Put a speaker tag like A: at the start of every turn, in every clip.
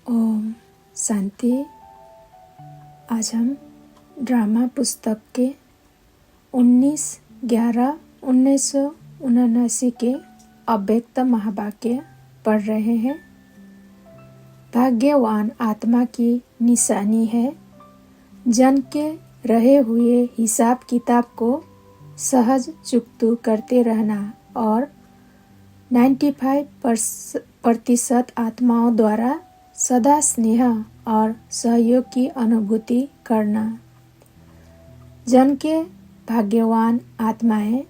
A: ओम शांति। आज हम ड्रामा पुस्तक के 19/11/1979 के अव्यक्त महावाक्य पढ़ रहे हैं। भाग्यवान आत्मा की निशानी है जन के रहे हुए हिसाब किताब को सहज चुकतू करते रहना और 95% आत्माओं द्वारा सदा स्नेह और सहयोग की अनुभूति करना। जन के भाग्यवान आत्माएं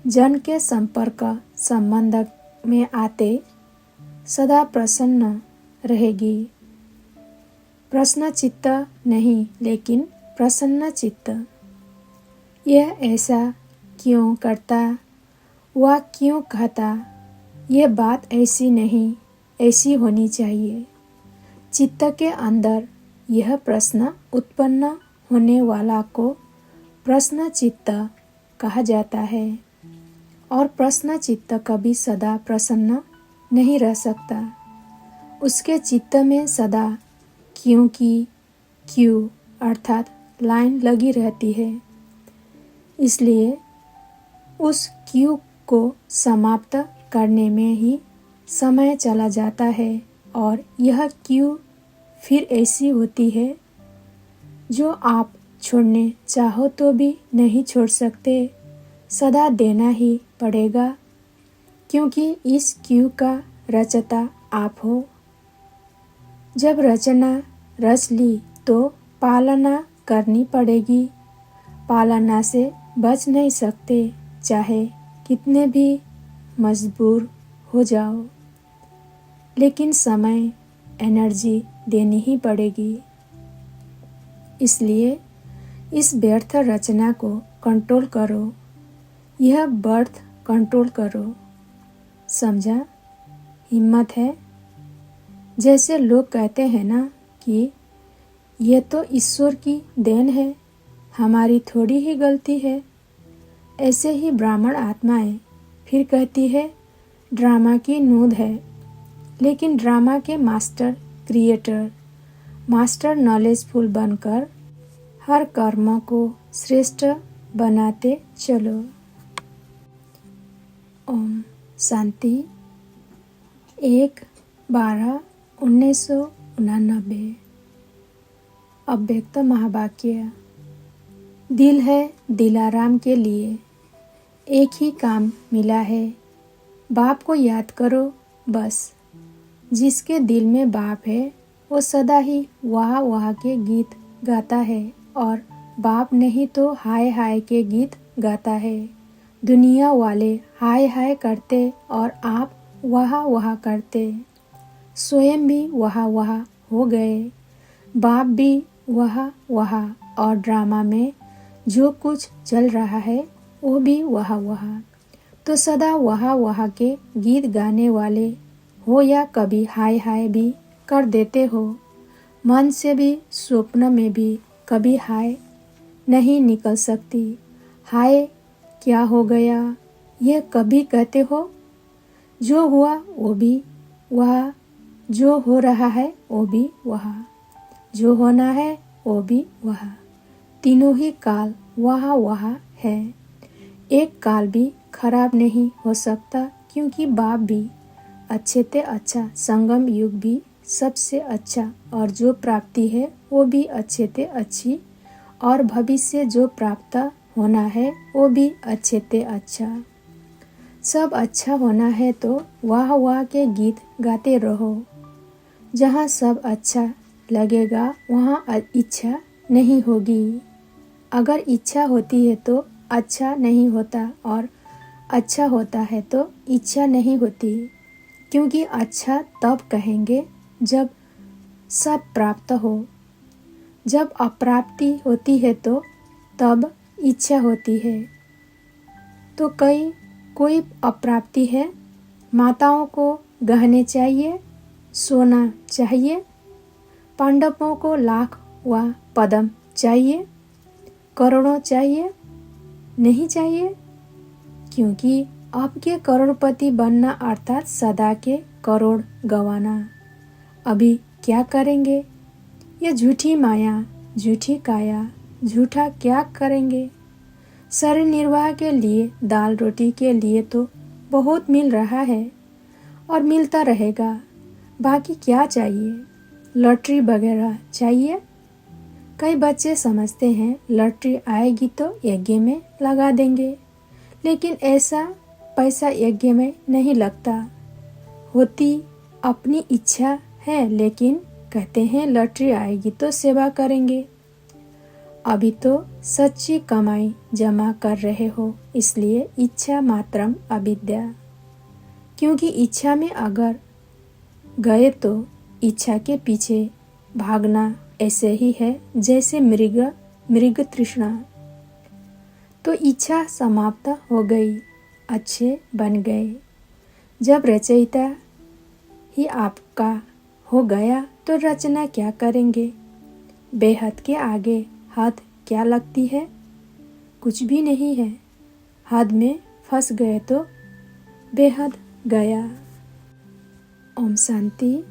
A: जन के संपर्क संबंध में आते सदा प्रसन्न रहेगी। प्रश्न चित्त नहीं लेकिन प्रसन्न चित्त। यह ऐसा क्यों करता, वह क्यों कहता, यह बात ऐसी नहीं ऐसी होनी चाहिए। चित्त के अंदर यह प्रश्न उत्पन्न होने वाला को प्रश्न चित्त कहा जाता है और प्रश्न चित्त कभी सदा प्रसन्न नहीं रह सकता। उसके चित्त में सदा क्योंकि क्यों अर्थात लाइन लगी रहती है। इसलिए उस क्यों को समाप्त करने में ही समय चला जाता है और यह क्यों फिर ऐसी होती है जो आप छोड़ने चाहो तो भी नहीं छोड़ सकते, सदा देना ही पड़ेगा क्योंकि इस क्यों का रचता आप हो। जब रचना रच ली तो पालना करनी पड़ेगी। पालना से बच नहीं सकते चाहे कितने भी मजबूर हो जाओ, लेकिन समय एनर्जी देनी ही पड़ेगी। इसलिए इस व्यर्थ रचना को कंट्रोल करो, यह बर्थ कंट्रोल करो। समझा? हिम्मत है। जैसे लोग कहते हैं ना कि यह तो ईश्वर की देन है, हमारी थोड़ी ही गलती है। ऐसे ही ब्राह्मण आत्माएं फिर कहती है ड्रामा की नूंद है, लेकिन ड्रामा के मास्टर क्रिएटर, मास्टर नॉलेजफुल बनकर हर कर्म को श्रेष्ठ बनाते चलो। ओम शांति। 1/12/1989 अव्यक्त महावाक्य। दिल है दिलाराम के लिए एक ही काम मिला है, बाप को याद करो बस। जिसके दिल में बाप है वो सदा ही वाह वाह के गीत गाता है और बाप नहीं तो हाय हाय के गीत गाता है। दुनिया वाले हाय हाय करते और आप वाह वाह करते, स्वयं भी वाह वाह हो गए, बाप भी वाह वाह और ड्रामा में जो कुछ चल रहा है वो भी वाह वाह। तो सदा वाह वाह के गीत गाने वाले हो या कभी हाय हाय भी कर देते हो। मन से भी स्वप्न में भी कभी हाय नहीं निकल सकती। हाय क्या हो गया यह कभी कहते हो? जो हुआ वो भी वह, जो हो रहा है वो भी वह, जो होना है वो भी वह। तीनों ही काल वह वह है। एक काल भी खराब नहीं हो सकता क्योंकि बाप भी अच्छे ते अच्छा, संगम युग भी सबसे अच्छा और जो प्राप्ति है वो भी अच्छे ते अच्छी और भविष्य जो प्राप्त होना है वो भी अच्छे ते अच्छा। सब अच्छा होना है तो वाह वाह के गीत गाते रहो। जहाँ सब अच्छा लगेगा वहाँ इच्छा नहीं होगी। अगर इच्छा होती है तो अच्छा नहीं होता और अच्छा होता है तो इच्छा नहीं होती, क्योंकि अच्छा तब कहेंगे जब सब प्राप्त हो। जब अप्राप्ति होती है तो तब इच्छा होती है। तो कोई अप्राप्ति है। माताओं को गहने चाहिए, सोना चाहिए, पांडवों को लाख व पदम चाहिए, करोड़ों चाहिए नहीं चाहिए, क्योंकि आपके करोड़पति बनना अर्थात सदा के करोड़ गंवाना। अभी क्या करेंगे? ये झूठी माया, झूठी काया, झूठा क्या करेंगे? शरीर निर्वाह के लिए, दाल रोटी के लिए तो बहुत मिल रहा है और मिलता रहेगा। बाकी क्या चाहिए? लॉटरी वगैरह चाहिए? कई बच्चे समझते हैं लॉटरी आएगी तो यज्ञ में लगा देंगे, लेकिन ऐसा पैसा यज्ञ में नहीं लगता। होती अपनी इच्छा है, लेकिन कहते हैं लॉटरी आएगी तो सेवा करेंगे। अभी तो सच्ची कमाई जमा कर रहे हो, इसलिए इच्छा मात्रम अविद्या। क्योंकि इच्छा में अगर गए तो इच्छा के पीछे भागना ऐसे ही है जैसे मृग तृष्णा। तो इच्छा समाप्त हो गई, अच्छे बन गए। जब रचयिता ही आपका हो गया तो रचना क्या करेंगे? बेहद के आगे हद क्या लगती है? कुछ भी नहीं है। हद में फंस गए तो बेहद गया। ओम शांति।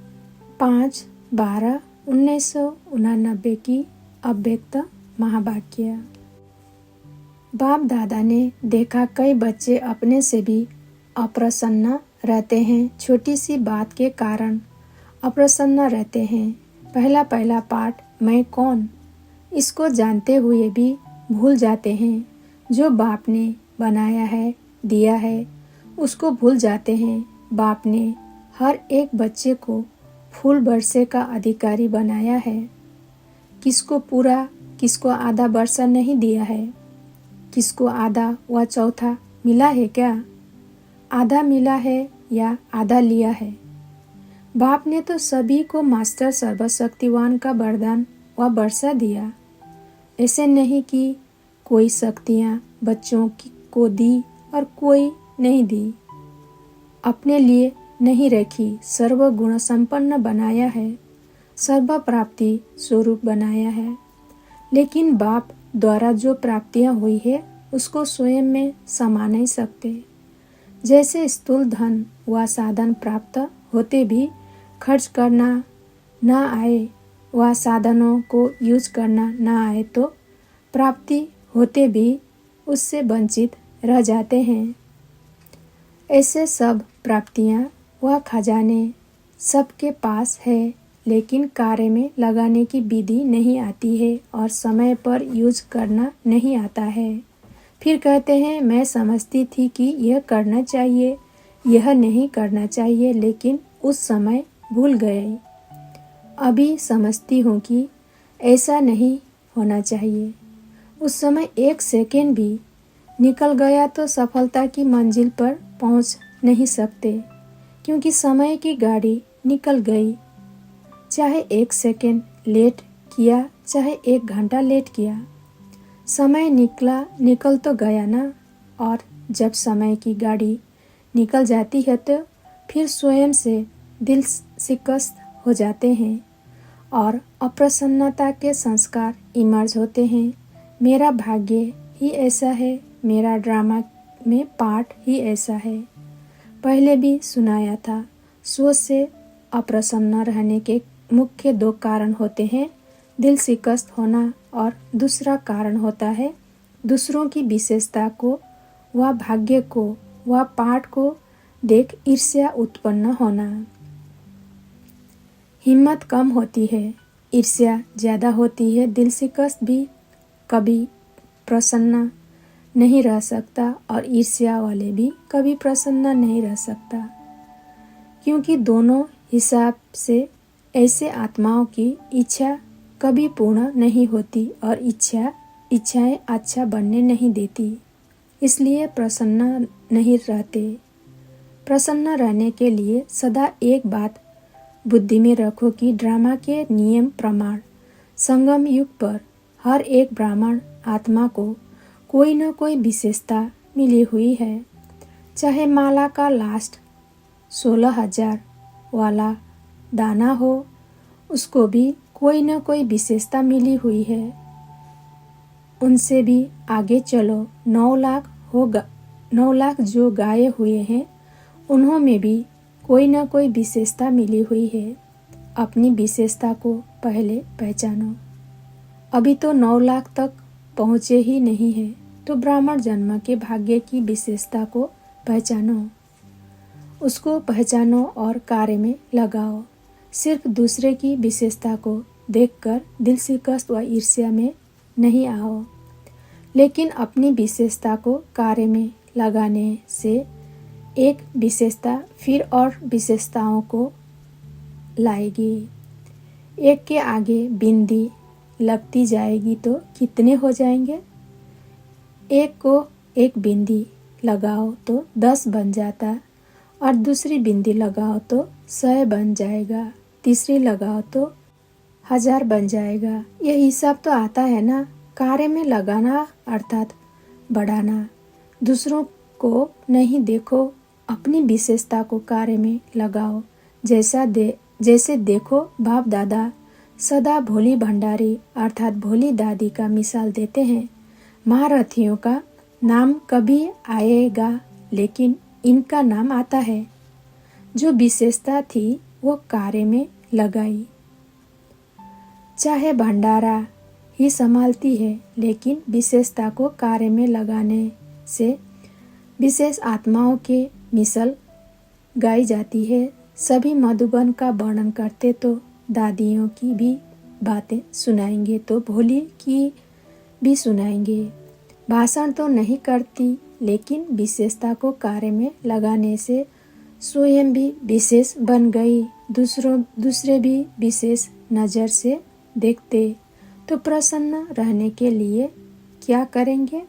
A: 5/12/1989 की अव्यक्त महावाक्य। बाप दादा ने देखा कई बच्चे अपने से भी अप्रसन्न रहते हैं, छोटी सी बात के कारण अप्रसन्न रहते हैं। पहला पाठ मैं कौन, इसको जानते हुए भी भूल जाते हैं। जो बाप ने बनाया है, दिया है, उसको भूल जाते हैं। बाप ने हर एक बच्चे को फूल बरसे का अधिकारी बनाया है। किसको पूरा, किसको आधा बरसा नहीं दिया है? किसको आधा व चौथा मिला है क्या? आधा मिला है या आधा लिया है? बाप ने तो सभी को मास्टर सर्वशक्तिवान का वरदान व बरसा दिया। ऐसे नहीं कि कोई शक्तियाँ बच्चों को दी और कोई नहीं दी। अपने लिए नहीं रखी, सर्व गुण संपन्न बनाया है, सर्व प्राप्ति स्वरूप बनाया है। लेकिन बाप द्वारा जो प्राप्तियां हुई है उसको स्वयं में समा नहीं सकते। जैसे स्थूल धन व साधन प्राप्त होते भी खर्च करना न आए व साधनों को यूज करना न आए तो प्राप्ति होते भी उससे वंचित रह जाते हैं। ऐसे सब प्राप्तियां व खजाने सबके पास है, लेकिन कार्य में लगाने की विधि नहीं आती है और समय पर यूज करना नहीं आता है। फिर कहते हैं मैं समझती थी कि यह करना चाहिए, यह नहीं करना चाहिए, लेकिन उस समय भूल गए। अभी समझती हूँ कि ऐसा नहीं होना चाहिए। उस समय 1 सेकेंड भी निकल गया तो सफलता की मंजिल पर पहुँच नहीं सकते, क्योंकि समय की गाड़ी निकल गई। चाहे 1 सेकेंड लेट किया, चाहे 1 घंटा लेट किया, समय निकल तो गया ना। और जब समय की गाड़ी निकल जाती है तो फिर स्वयं से दिल शिकस्त हो जाते हैं और अप्रसन्नता के संस्कार इमर्ज होते हैं। मेरा भाग्य ही ऐसा है, मेरा ड्रामा में पार्ट ही ऐसा है। पहले भी सुनाया था। सोच से अप्रसन्न रहने के मुख्य 2 कारण होते हैं, दिल शिकस्त होना और दूसरा कारण होता है दूसरों की विशेषता को व भाग्य को व पाठ को देख ईर्ष्या उत्पन्न होना। हिम्मत कम होती है, ईर्ष्या ज़्यादा होती है। दिल शिकस्त भी कभी प्रसन्न नहीं रह सकता और ईर्ष्या वाले भी कभी प्रसन्न नहीं रह सकता, क्योंकि दोनों हिसाब से ऐसे आत्माओं की इच्छा कभी पूर्ण नहीं होती और इच्छाएं अच्छा बनने नहीं देती, इसलिए प्रसन्न नहीं रहते। प्रसन्न रहने के लिए सदा एक बात बुद्धि में रखो कि ड्रामा के नियम प्रमाण संगम युग पर हर एक ब्राह्मण आत्मा को कोई न कोई विशेषता मिली हुई है। चाहे माला का लास्ट 16,000 वाला दाना हो, उसको भी कोई न कोई विशेषता मिली हुई है। उनसे भी आगे चलो, 9 लाख होगा, 9 लाख जो गाये हुए हैं उन्हों में भी कोई न कोई विशेषता मिली हुई है। अपनी विशेषता को पहले पहचानो। अभी तो 9 लाख तक पहुँचे ही नहीं है तो ब्राह्मण जन्म के भाग्य की विशेषता को पहचानो, उसको पहचानो और कार्य में लगाओ। सिर्फ दूसरे की विशेषता को देखकर दिल शिकस्त व ईर्ष्या में नहीं आओ, लेकिन अपनी विशेषता को कार्य में लगाने से एक विशेषता फिर और विशेषताओं को लाएगी। एक के आगे बिंदी लगती जाएगी तो कितने हो जाएंगे? एक को एक बिंदी लगाओ तो 10 बन जाता, और दूसरी बिंदी लगाओ तो 100 बन जाएगा, तीसरी लगाओ तो 1000 बन जाएगा। यह हिसाब तो आता है ना। कार्य में लगाना अर्थात बढ़ाना। दूसरों को नहीं देखो, अपनी विशेषता को कार्य में लगाओ। जैसे देखो बाप दादा सदा भोली भंडारी अर्थात भोली दादी का मिसाल देते हैं। महारथियों का नाम कभी आएगा लेकिन इनका नाम आता है। जो विशेषता थी वो कार्य में लगाई। चाहे भंडारा ही संभालती है लेकिन विशेषता को कार्य में लगाने से विशेष आत्माओं के मिसल गाई जाती है। सभी मधुबन का वर्णन करते तो दादियों की भी बातें सुनाएंगे तो भोली की भी सुनाएंगे। भाषण तो नहीं करती लेकिन विशेषता को कार्य में लगाने से स्वयं भी विशेष बन गई। दूसरे भी विशेष नज़र से देखते तो प्रसन्न रहने के लिए क्या करेंगे?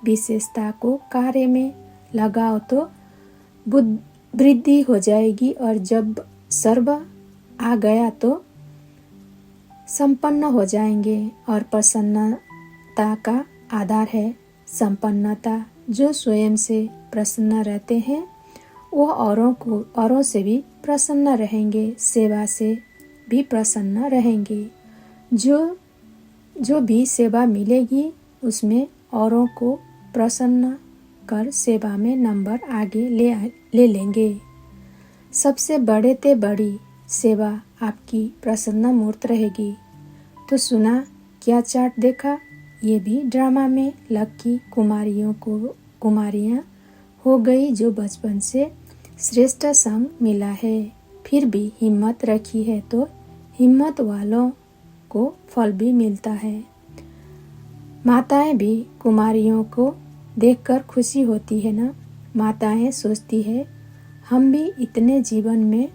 A: विशेषता को कार्य में लगाओ तो वृद्धि हो जाएगी, और जब सर्व आ गया तो संपन्न हो जाएंगे। और प्रसन्नता का आधार है संपन्नता। जो स्वयं से प्रसन्न रहते हैं वो औरों से भी प्रसन्न रहेंगे, सेवा से भी प्रसन्न रहेंगे। जो भी सेवा मिलेगी उसमें औरों को प्रसन्न कर सेवा में नंबर आगे ले लेंगे। सबसे बड़े ते बड़ी सेवा आपकी प्रसन्न मूर्त रहेगी। तो सुना क्या चाट देखा? ये भी ड्रामा में लक्की कुमारियाँ हो गई जो बचपन से श्रेष्ठ संग मिला है, फिर भी हिम्मत रखी है तो हिम्मत वालों को फल भी मिलता है। माताएं भी कुमारियों को देखकर खुशी होती है ना। माताएं सोचती है हम भी इतने जीवन में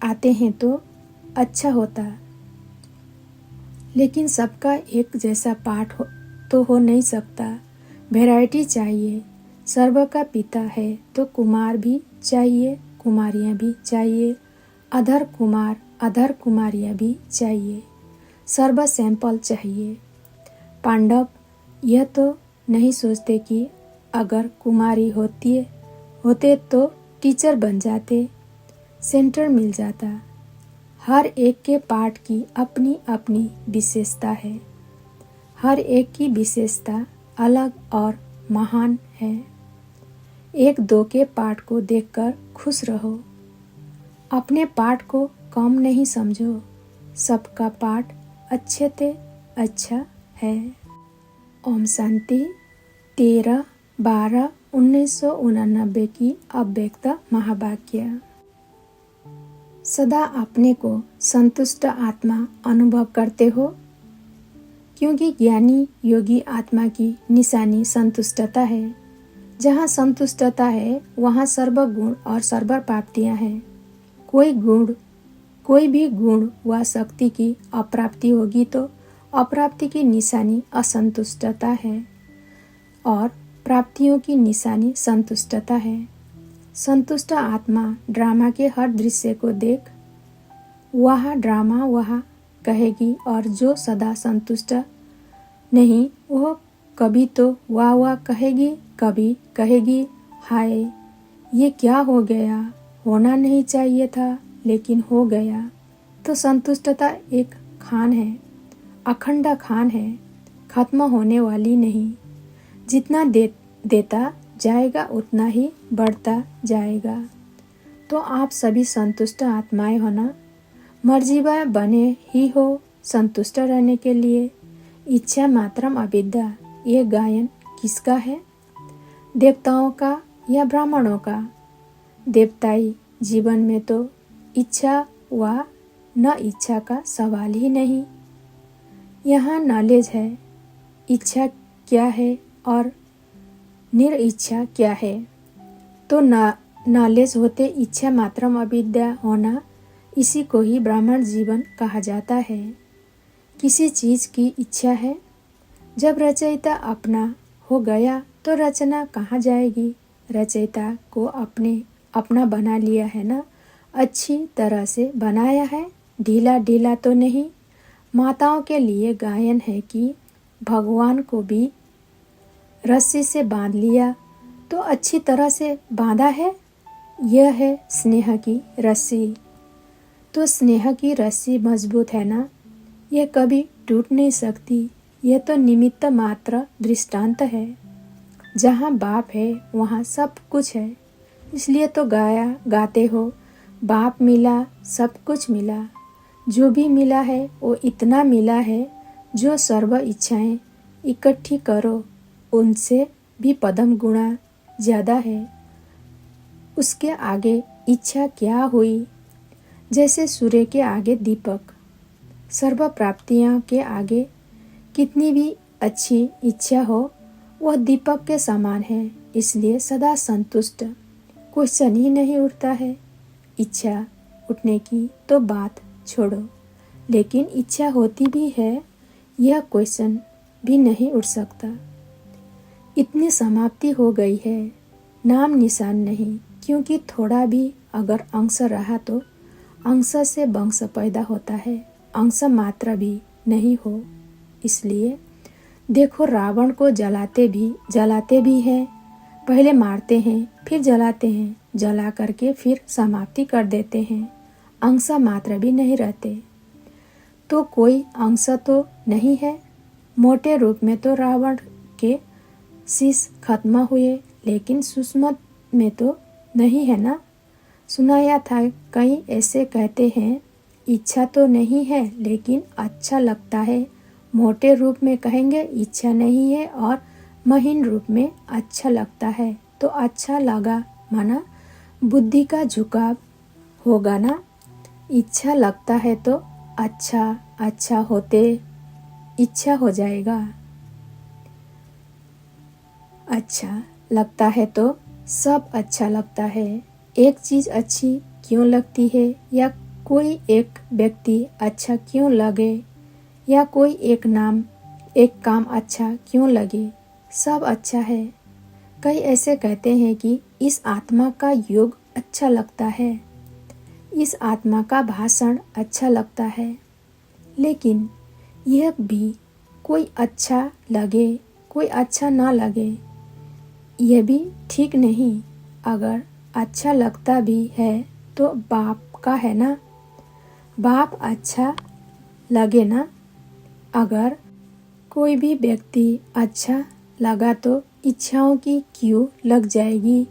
A: आते हैं तो अच्छा होता, लेकिन सबका एक जैसा पाठ हो नहीं सकता। वैरायटी चाहिए। सर्व का पिता है तो कुमार भी चाहिए, कुमारियाँ भी चाहिए, अधर कुमारियाँ भी चाहिए, सर्व सैंपल चाहिए। पांडव यह तो नहीं सोचते कि अगर कुमारी होते तो टीचर बन जाते, सेंटर मिल जाता। हर एक के पाठ की अपनी अपनी विशेषता है। हर एक की विशेषता अलग और महान है। एक दो के पाठ को देखकर खुश रहो, अपने पाठ को कम नहीं समझो। सबका पाठ अच्छे ते अच्छा है। ओम शांति। 13/12/1989 की अव्यक्त महावाक्य। सदा अपने को संतुष्ट आत्मा अनुभव करते हो, क्योंकि ज्ञानी योगी आत्मा की निशानी संतुष्टता है। जहाँ संतुष्टता है वहाँ सर्वगुण और सर्व प्राप्तियाँ हैं। कोई भी गुण व शक्ति की अप्राप्ति होगी तो अप्राप्ति की निशानी असंतुष्टता है और प्राप्तियों की निशानी संतुष्टता है। संतुष्ट आत्मा ड्रामा के हर दृश्य को देख वाह ड्रामा वाह कहेगी, और जो सदा संतुष्ट नहीं वो कभी तो वाह वाह कहेगी, कभी कहेगी हाय ये क्या हो गया, होना नहीं चाहिए था लेकिन हो गया। तो संतुष्टता एक खान है, अखंड खान है, खत्म होने वाली नहीं। जितना देता जाएगा उतना ही बढ़ता जाएगा। तो आप सभी संतुष्ट आत्माएं हो ना। मर्जीवा बने ही हो संतुष्ट रहने के लिए। इच्छा मात्रम अविद्या, ये गायन किसका है? देवताओं का या ब्राह्मणों का? देवताई जीवन में तो इच्छा व न इच्छा का सवाल ही नहीं। यहाँ नॉलेज है, इच्छा क्या है और निरिच्छा क्या है। तो नॉलेज होते इच्छा मात्रम अविद्या होना, इसी को ही ब्राह्मण जीवन कहा जाता है। किसी चीज़ की इच्छा है, जब रचयिता अपना हो गया तो रचना कहाँ जाएगी? रचयिता को अपना बना लिया है ना, अच्छी तरह से बनाया है, ढीला ढीला तो नहीं। माताओं के लिए गायन है कि भगवान को भी रस्सी से बांध लिया तो अच्छी तरह से बांधा है। यह है स्नेह की रस्सी। तो स्नेह की रस्सी मजबूत है ना, यह कभी टूट नहीं सकती। यह तो निमित्त मात्र दृष्टांत है। जहाँ बाप है वहाँ सब कुछ है। इसलिए तो गाते हो, बाप मिला सब कुछ मिला। जो भी मिला है वो इतना मिला है, जो सर्व इच्छाएं इकट्ठी करो उनसे भी पदम गुणा ज़्यादा है। उसके आगे इच्छा क्या हुई? जैसे सूर्य के आगे दीपक। सर्व प्राप्तियों के आगे कितनी भी अच्छी इच्छा हो, वह दीपक के समान है। इसलिए सदा संतुष्ट, क्वेश्चन ही नहीं उठता है। इच्छा उठने की तो बात छोड़ो, लेकिन इच्छा होती भी है, यह क्वेश्चन भी नहीं उठ सकता। इतनी समाप्ति हो गई है, नाम निशान नहीं। क्योंकि थोड़ा भी अगर अंश रहा तो अंश से वंश पैदा होता है, अंश मात्र भी नहीं हो। इसलिए देखो, रावण को जलाते भी हैं। पहले मारते हैं, फिर जलाते हैं, जला करके फिर समाप्ति कर देते हैं। अंश मात्र भी नहीं रहते। तो कोई अंश तो नहीं है। मोटे रूप में तो रावण के शीश खत्म हुए, लेकिन सूक्ष्म में तो नहीं है ना। सुनाया था, कई ऐसे कहते हैं, इच्छा तो नहीं है लेकिन अच्छा लगता है। मोटे रूप में कहेंगे इच्छा नहीं है और महीन रूप में अच्छा लगता है। तो अच्छा लगा माना बुद्धि का झुकाव होगा ना। इच्छा लगता है तो अच्छा होते इच्छा हो जाएगा। अच्छा लगता है तो सब अच्छा लगता है। एक चीज़ अच्छी क्यों लगती है, या कोई एक व्यक्ति अच्छा क्यों लगे, या कोई एक काम अच्छा क्यों लगे, सब अच्छा है। कई ऐसे कहते हैं कि इस आत्मा का योग अच्छा लगता है, इस आत्मा का भाषण अच्छा लगता है। लेकिन यह भी कोई अच्छा लगे, कोई अच्छा ना लगे, यह भी ठीक नहीं। अगर अच्छा लगता भी है तो बाप का है ना, बाप अच्छा लगे ना। अगर कोई भी व्यक्ति अच्छा लगा तो इच्छाओं की क्यों लग जाएगी।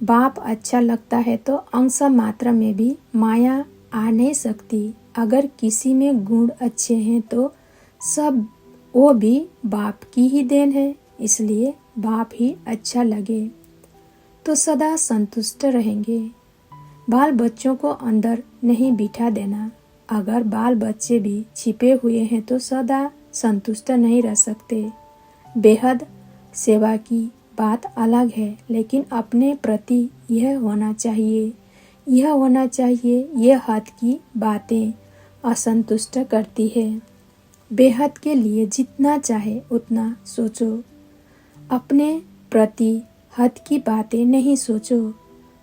A: बाप अच्छा लगता है तो अंश मात्रा में भी माया आ नहीं सकती। अगर किसी में गुण अच्छे हैं तो सब वो भी बाप की ही देन है। इसलिए बाप ही अच्छा लगे तो सदा संतुष्ट रहेंगे। बाल बच्चों को अंदर नहीं बिठा देना। अगर बाल बच्चे भी छिपे हुए हैं तो सदा संतुष्ट नहीं रह सकते। बेहद सेवा की बात अलग है, लेकिन अपने प्रति यह होना चाहिए, यह हद की बातें असंतुष्ट करती है। बेहद के लिए जितना चाहे उतना सोचो, अपने प्रति हद की बातें नहीं सोचो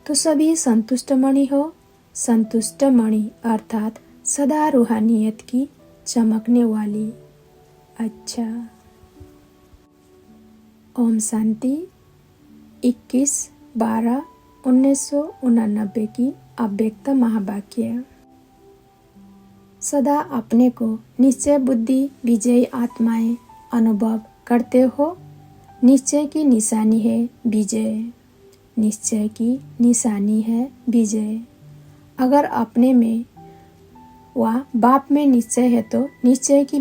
A: तो सभी संतुष्ट मणि हो। संतुष्ट मणि अर्थात सदा रूहानियत की चमकने वाली। अच्छा, ओम शांति। 21/12/1989 की अव्यक्त महावाक्य। सदा अपने को निश्चय बुद्धि विजयी आत्माएं अनुभव करते हो। निश्चय की निशानी है विजय, निश्चय की निशानी है विजय। अगर अपने में वह बाप में निश्चय है तो निश्चय की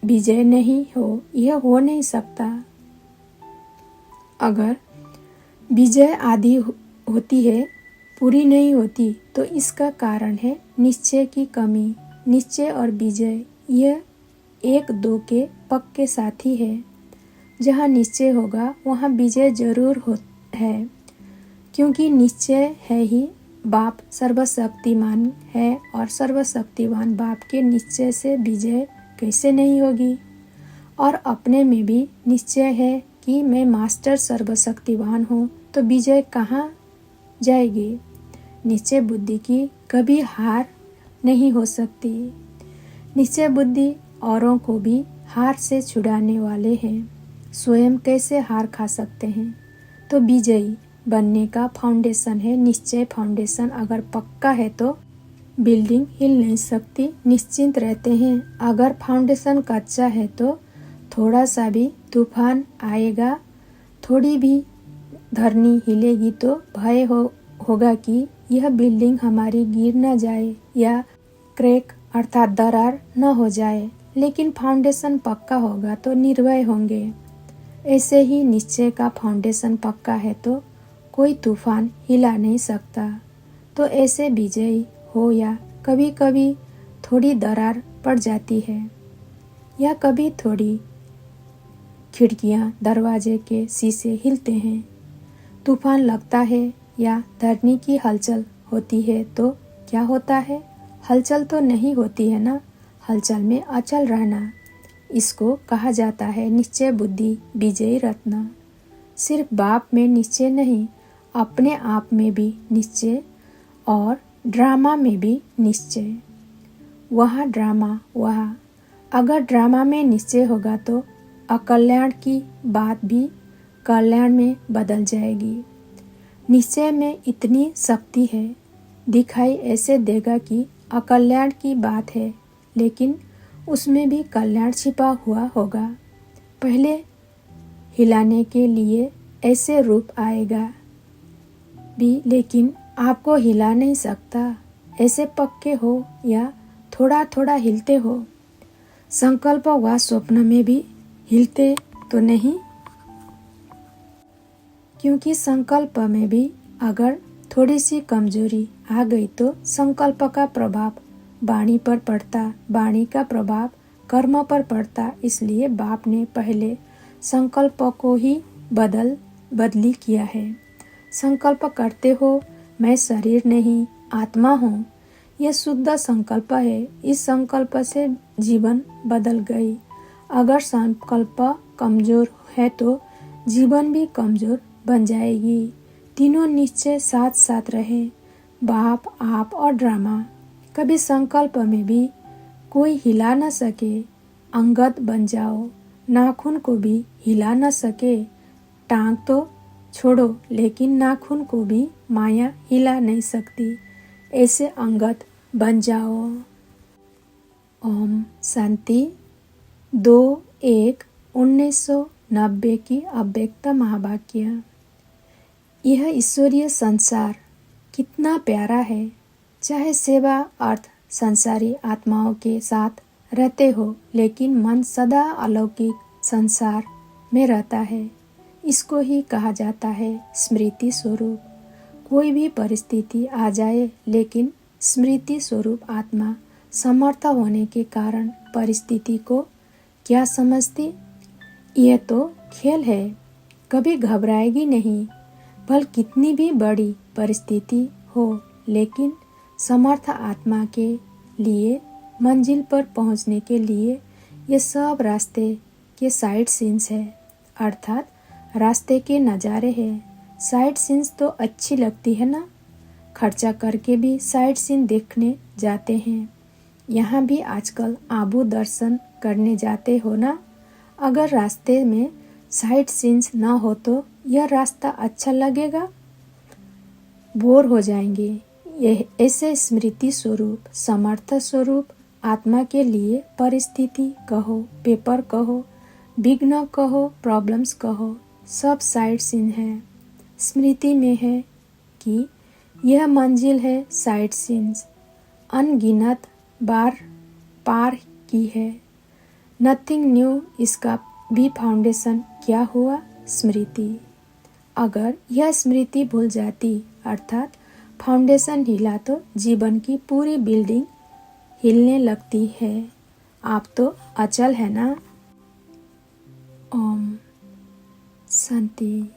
A: विजय नहीं हो, यह हो नहीं सकता। अगर विजय आधी होती है, पूरी नहीं होती, तो इसका कारण है निश्चय की कमी। निश्चय और विजय यह एक दो के पक्के साथी है। जहाँ निश्चय होगा वहाँ विजय जरूर है, क्योंकि निश्चय है ही बाप सर्वशक्तिमान है, और सर्वशक्तिमान बाप के निश्चय से विजय कैसे नहीं होगी। और अपने में भी निश्चय है कि मैं मास्टर सर्वशक्तिवान हूँ, तो विजय कहाँ जाएगी। निश्चय बुद्धि की कभी हार नहीं हो सकती। निश्चय बुद्धि औरों को भी हार से छुड़ाने वाले हैं। स्वयं कैसे हार खा सकते हैं। तो विजयी बनने का फाउंडेशन है निश्चय। फाउंडेशन अगर पक्का है तो बिल्डिंग हिल नहीं सकती, निश्चिंत रहते हैं। अगर फाउंडेशन कच्चा है तो थोड़ा सा भी तूफान आएगा, थोड़ी भी धरनी हिलेगी तो भय होगा कि यह बिल्डिंग हमारी गिर न जाए या क्रैक अर्थात दरार न हो जाए। लेकिन फाउंडेशन पक्का होगा तो निर्भय होंगे। ऐसे ही निश्चय का फाउंडेशन पक्का है तो कोई तूफान हिला नहीं सकता। तो ऐसे विजयी हो या कभी कभी थोड़ी दरार पड़ जाती है, या कभी थोड़ी खिड़कियां दरवाजे के शीशे हिलते हैं, तूफान लगता है या धरनी की हलचल होती है, तो क्या होता है। हलचल तो नहीं होती है ना, हलचल में अचल रहना, इसको कहा जाता है निश्चय बुद्धि विजयी रत्न। सिर्फ बाप में निश्चय नहीं, अपने आप में भी निश्चय, और ड्रामा में भी निश्चय। वहाँ ड्रामा वहाँ, अगर ड्रामा में निश्चय होगा तो अकल्याण की बात भी कल्याण में बदल जाएगी। निश्चय में इतनी शक्ति है, दिखाई ऐसे देगा कि अकल्याण की बात है, लेकिन उसमें भी कल्याण छिपा हुआ होगा। पहले हिलाने के लिए ऐसे रूप आएगा भी, लेकिन आपको हिला नहीं सकता। ऐसे पक्के हो या थोड़ा थोड़ा हिलते हो। संकल्प व स्वप्न में भी हिलते तो नहीं, क्योंकि संकल्प में भी अगर थोड़ी सी कमजोरी आ गई तो संकल्प का प्रभाव वाणी पर पड़ता, वाणी का प्रभाव कर्म पर पड़ता। इसलिए बाप ने पहले संकल्प को ही बदली किया है। संकल्प करते हो मैं शरीर नहीं आत्मा हूँ, यह शुद्ध संकल्प है। इस संकल्प से जीवन बदल गई। अगर संकल्प कमजोर है तो जीवन भी कमजोर बन जाएगी। तीनों निश्चय साथ साथ रहे, बाप, आप और ड्रामा। कभी संकल्प में भी कोई हिला न सके, अंगद बन जाओ। नाखून को भी हिला न सके, टांग तो छोड़ो, लेकिन नाखून को भी माया हिला नहीं सकती। ऐसे अंगद बन जाओ। ओम शांति। 2/1/1990 की अव्यक्त महावाक्य। यह ईश्वरीय संसार कितना प्यारा है। चाहे सेवा अर्थ संसारी आत्माओं के साथ रहते हो, लेकिन मन सदा अलौकिक संसार में रहता है। इसको ही कहा जाता है स्मृति स्वरूप। कोई भी परिस्थिति आ जाए, लेकिन स्मृति स्वरूप आत्मा समर्थ होने के कारण परिस्थिति को क्या समझती। यह तो खेल है, कभी घबराएगी नहीं। भल कितनी भी बड़ी परिस्थिति हो, लेकिन समर्थ आत्मा के लिए मंजिल पर पहुंचने के लिए ये सब रास्ते के साइड सीन्स है, अर्थात रास्ते के नज़ारे हैं। साइड सीन्स तो अच्छी लगती है ना, खर्चा करके भी साइड सीन देखने जाते हैं। यहाँ भी आजकल आबू दर्शन करने जाते हो ना। अगर रास्ते में साइड सीन्स ना हो तो यह रास्ता अच्छा लगेगा, बोर हो जाएंगे। यह ऐसे स्मृति स्वरूप, समर्थ स्वरूप आत्मा के लिए परिस्थिति कहो, पेपर कहो, विघ्न कहो, प्रॉब्लम्स कहो, सब साइड सीन है। स्मृति में है कि यह मंजिल है साइड सीन्स। अनगिनत बार पार की है। नथिंग न्यू इसका भी फाउंडेशन क्या हुआ? स्मृति। अगर यह स्मृति भूल जाती अर्थात फाउंडेशन हिला तो जीवन की पूरी बिल्डिंग हिलने लगती है। आप तो अचल है ना। ओम शांति।